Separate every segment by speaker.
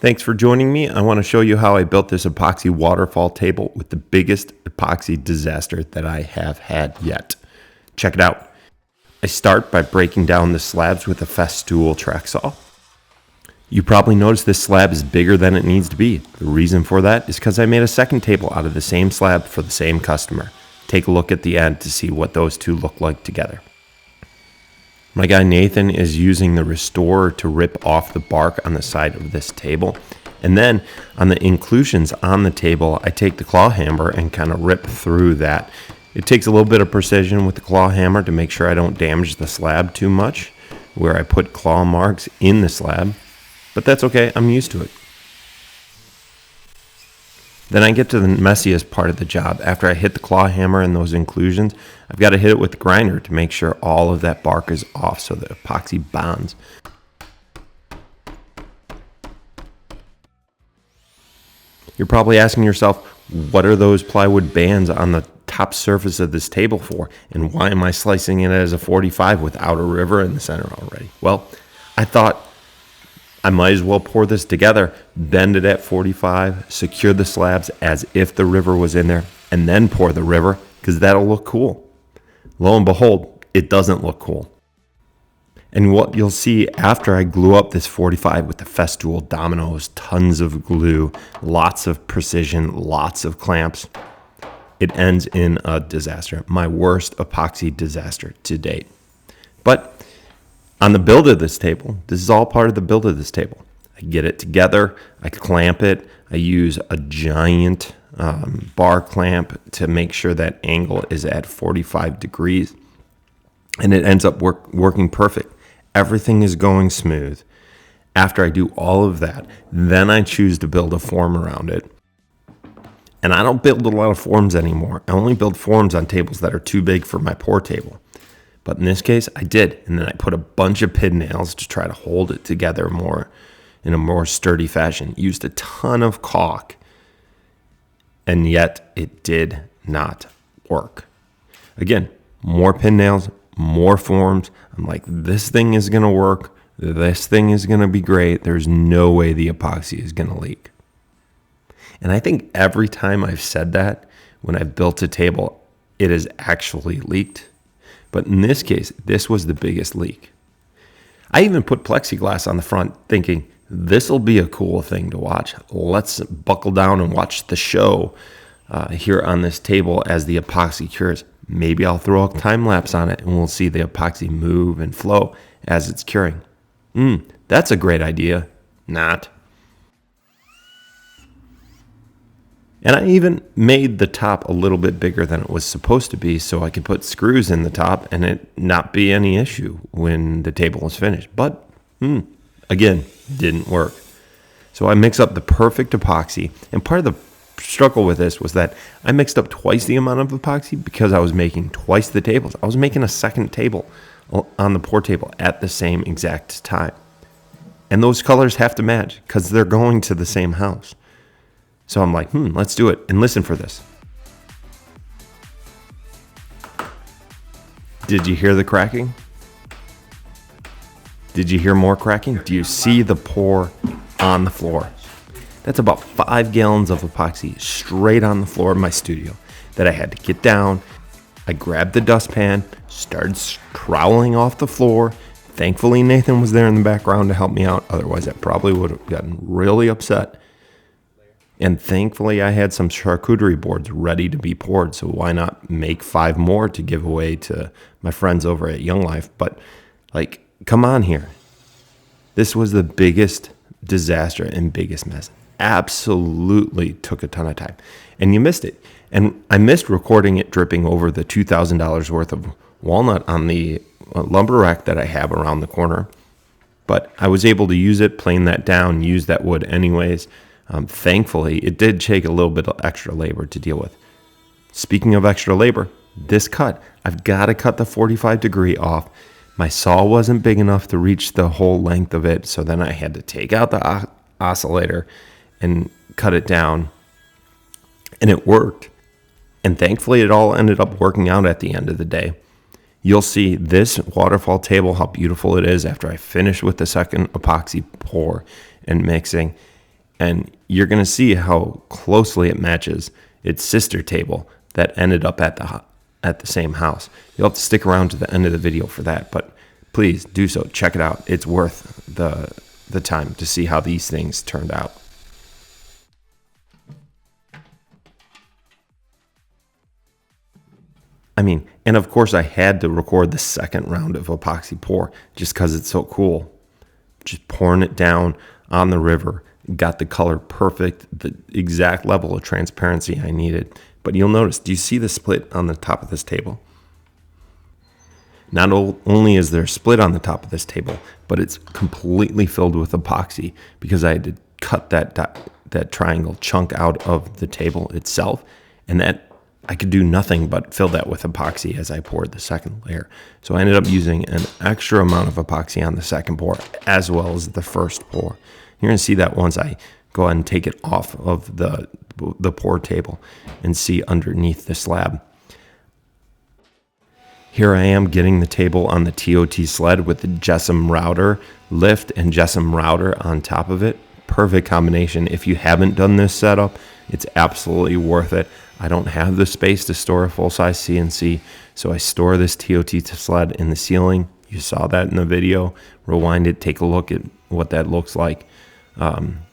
Speaker 1: Thanks for joining me. I want to show you how I built this epoxy waterfall table with the biggest epoxy disaster that I have had yet. Check it out. I start by breaking down the slabs with a Festool track saw. You probably noticed this slab is bigger than it needs to be. The reason for that is because I made a second table out of the same slab for the same customer. Take a look at the end to see what those two look like together. My guy Nathan is using the restorer to rip off the bark on the side of this table. And then on the inclusions on the table, I take the claw hammer and kind of rip through that. It takes a little bit of precision with the claw hammer to make sure I don't damage the slab too much, where I put claw marks in the slab. But that's okay, I'm used to it. Then I get to the messiest part of the job. After I hit the claw hammer and those inclusions, I've got to hit it with the grinder to make sure all of that bark is off so the epoxy bonds. You're probably asking yourself, what are those plywood bands on the top surface of this table for? And why am I slicing it as a 45 without a river in the center already? Well, I thought I might as well pour this together, bend it at 45, secure the slabs as if the river was in there, and then pour the river, because that'll look cool. Lo and behold, it doesn't look cool. And what you'll see after I glue up this 45 with the Festool dominoes, tons of glue, lots of precision, lots of clamps, it ends in a disaster. My worst epoxy disaster to date. But on the build of this table, this is all part of the build of this table. I get it together, I clamp it, I use a giant bar clamp to make sure that angle is at 45 degrees, and it ends up working perfect. Everything is going smooth. After I do all of that, then I choose to build a form around it. And I don't build a lot of forms anymore. I only build forms on tables that are too big for my pour table. But in this case, I did. And then I put a bunch of pin nails to try to hold it together more in a more sturdy fashion. Used a ton of caulk. And yet it did not work. Again, more pin nails, more forms. I'm like, this thing is going to work. This thing is going to be great. There's no way the epoxy is going to leak. And I think every time I've said that, when I've built a table, it has actually leaked. But in this case, this was the biggest leak. I even put plexiglass on the front thinking, this will be a cool thing to watch. Let's buckle down and watch the show here on this table as the epoxy cures. Maybe I'll throw a time lapse on it and we'll see the epoxy move and flow as it's curing. That's a great idea. Not. And I even made the top a little bit bigger than it was supposed to be so I could put screws in the top and it not be any issue when the table was finished. But, again, didn't work. So I mixed up the perfect epoxy. And part of the struggle with this was that I mixed up twice the amount of epoxy because I was making twice the tables. I was making a second table on the pour table at the same exact time. And those colors have to match because they're going to the same house. So I'm like, let's do it. And listen for this. Did you hear the cracking? Did you hear more cracking? Do you see the pour on the floor? That's about 5 gallons of epoxy straight on the floor of my studio that I had to get down. I grabbed the dustpan, started troweling off the floor. Thankfully, Nathan was there in the background to help me out. Otherwise, I probably would have gotten really upset. And thankfully, I had some charcuterie boards ready to be poured, so why not make 5 more to give away to my friends over at Young Life? But, come on here. This was the biggest disaster and biggest mess. Absolutely took a ton of time. And you missed it. And I missed recording it dripping over the $2,000 worth of walnut on the lumber rack that I have around the corner. But I was able to use it, plane that down, use that wood anyways. Thankfully, it did take a little bit of extra labor to deal with. Speaking of extra labor, this cut, I've got to cut the 45 degree off. My saw wasn't big enough to reach the whole length of it, so then I had to take out the oscillator and cut it down, and it worked. And thankfully, it all ended up working out at the end of the day. You'll see this waterfall table, how beautiful it is after I finish with the second epoxy pour and mixing. And you're going to see how closely it matches its sister table that ended up at the same house. You'll have to stick around to the end of the video for that, but please do so. Check it out. It's worth the time to see how these things turned out. I mean, and of course I had to record the second round of epoxy pour just because it's so cool. Just pouring it down on the river, got the color perfect, the exact level of transparency I needed. But you'll notice, do you see the split on the top of this table? Not only is there a split on the top of this table, but it's completely filled with epoxy because I had to cut that triangle chunk out of the table itself, and that I could do nothing but fill that with epoxy as I poured the second layer. So I ended up using an extra amount of epoxy on the second pour as well as the first pour. You're going to see that once I go ahead and take it off of the pour table and see underneath the slab. Here I am getting the table on the TOT sled with the Jessam router lift and Jessam router on top of it. Perfect combination. If you haven't done this setup, it's absolutely worth it. I don't have the space to store a full-size CNC, so I store this TOT sled in the ceiling. You saw that in the video. Rewind it, take a look at what that looks like.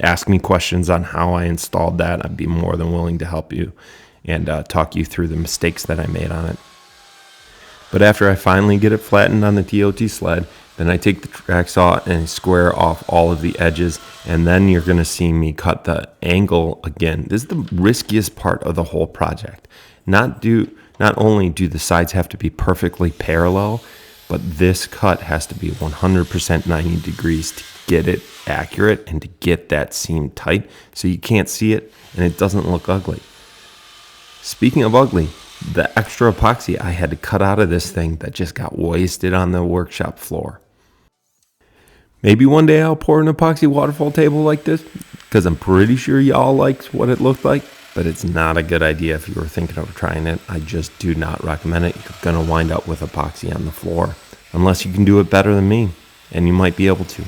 Speaker 1: Ask me questions on how I installed that. I'd be more than willing to help you and talk you through the mistakes that I made on it. But after I finally get it flattened on the TOT sled, then I take the track saw and square off all of the edges, and then you're going to see me cut the angle again. This is the riskiest part of the whole project. Not only do the sides have to be perfectly parallel, but this cut has to be 100% 90 degrees to get it accurate and to get that seam tight so you can't see it and it doesn't look ugly. Speaking of ugly, the extra epoxy I had to cut out of this thing that just got wasted on the workshop floor. Maybe one day I'll pour an epoxy waterfall table like this, because I'm pretty sure y'all liked what it looked like, but it's not a good idea if you were thinking of trying it. I just do not recommend it. You're going to wind up with epoxy on the floor, unless you can do it better than me, and you might be able to.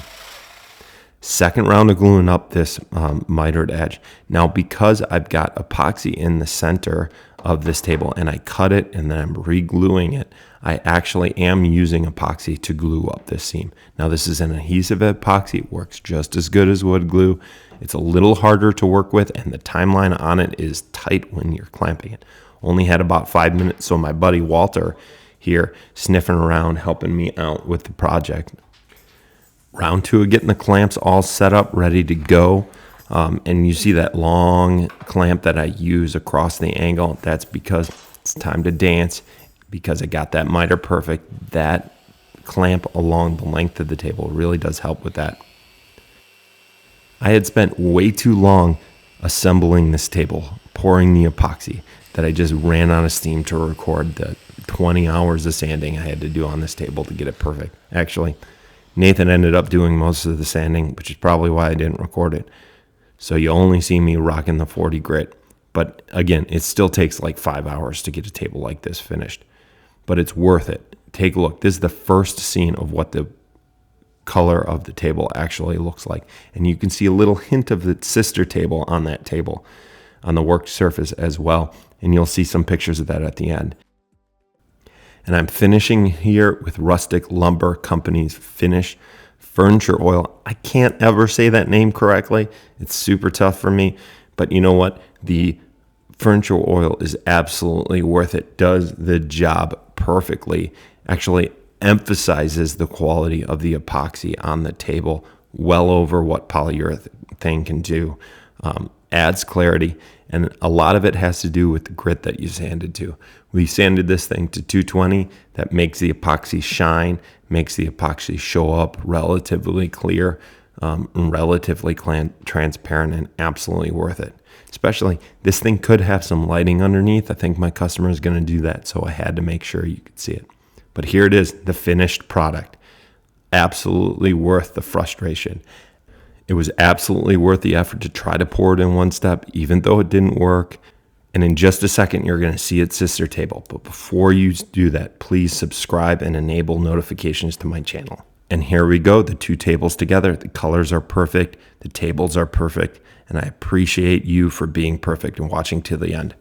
Speaker 1: Second round of gluing up this mitered edge. Now, because I've got epoxy in the center of this table and I cut it and then I'm re-gluing it, I actually am using epoxy to glue up this seam. Now, this is an adhesive epoxy. It works just as good as wood glue. It's a little harder to work with, and the timeline on it is tight when you're clamping it. Only had about 5 minutes, so my buddy Walter here sniffing around helping me out with the project. Round two of getting the clamps all set up, ready to go. And you see that long clamp that I use across the angle. That's because it's time to dance, because I got that miter perfect. That clamp along the length of the table really does help with that. I had spent way too long assembling this table, pouring the epoxy, that I just ran out of steam to record the 20 hours of sanding I had to do on this table to get it perfect. Actually, Nathan ended up doing most of the sanding, which is probably why I didn't record it. So you only see me rocking the 40 grit. But again, it still takes like 5 hours to get a table like this finished. But it's worth it. Take a look. This is the first scene of what the color of the table actually looks like. And you can see a little hint of the sister table on that table, on the work surface as well. And you'll see some pictures of that at the end. And I'm finishing here with Rustic Lumber Company's Finish Furniture Oil. I can't ever say that name correctly. It's super tough for me. But you know what? The furniture oil is absolutely worth it. Does the job perfectly. Actually emphasizes the quality of the epoxy on the table well over what polyurethane can do. Adds clarity, and a lot of it has to do with the grit that you sanded to. We sanded this thing to 220. That makes the epoxy shine, makes the epoxy show up relatively clear, relatively transparent, and absolutely worth it. Especially, this thing could have some lighting underneath. I think my customer is going to do that, so I had to make sure you could see it. But here it is, the finished product. Absolutely worth the frustration. It was absolutely worth the effort to try to pour it in one step, even though it didn't work. And in just a second, you're going to see its sister table. But before you do that, please subscribe and enable notifications to my channel. And here we go, the two tables together. The colors are perfect, the tables are perfect, and I appreciate you for being perfect and watching to the end.